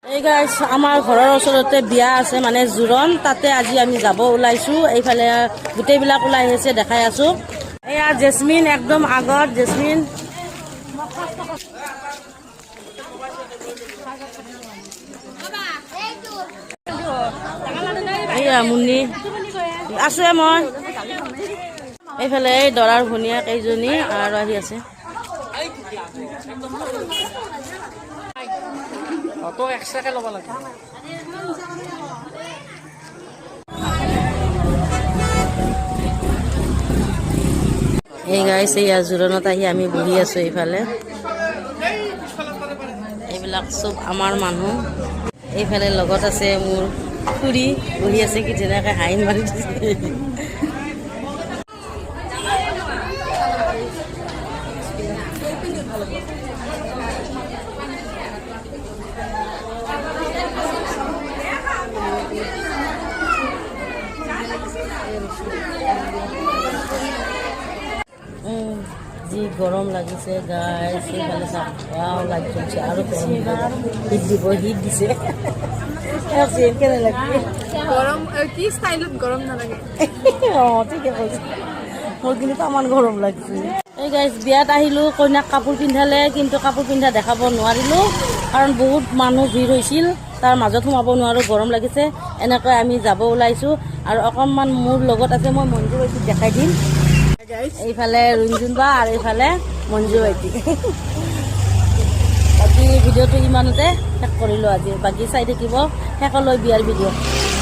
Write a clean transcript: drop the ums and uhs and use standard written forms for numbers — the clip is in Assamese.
এই গাইছ আমাৰ ঘৰৰ ওচৰতে বিয়া আছে মানে জোৰণ তাতে আজি আমি যাব ওলাইছো এইফালে গোটেইবিলাক ওলাই আহিছে দেখাই আছো এয়া জেসমিন একদম আগত জেসমিন এয়া মুন্নি আছো মই এইফালে এই দৰাৰ ভনীয়া কেইজনী আৰু আহি আছে তো এক্সট্ৰাকে ল'ব লাগে এই গাইছে এই জোৰণত আহি আমি বহি আছো এইফালে এইবিলাক চব আমাৰ মানুহ এইফালে লগত আছে মোৰ খুৰী বহি আছে কি ধুনীয়াকৈ হাঁহি মাৰি দিছে যি গৰম লাগিছে গাইছ এইফালে চাওঁ লাইট জ্বলছে আৰু হিট দিব হিট দিছে কেনে লাগে গৰম কি ষ্টাইলত গৰম নালাগে অঁ ঠিকে কৈছে মোৰ কিন্তু তামান গৰম লাগিছে এই গাইছ বিয়াত আহিলোঁ কইনাক কাপোৰ পিন্ধালে কিন্তু কাপোৰ পিন্ধা দেখাব নোৱাৰিলোঁ কাৰণ বহুত মানুহ ভিৰ হৈছিল তাৰ মাজত সোমাব নোৱাৰোঁ গৰম লাগিছে এনেকৈ আমি যাব ওলাইছোঁ আৰু অকণমান মোৰ লগত আছে মই মঞ্জু ভাইটিক দেখাই দিম এইফালে ৰুঞ্জুন বা আৰু এইফালে মঞ্জু ভাইটি বাকী ভিডিঅ'টো ইমানতে শেষ কৰিলোঁ আজি বাকী চাই থাকিব শেষলৈ বিয়াৰ ভিডিঅ'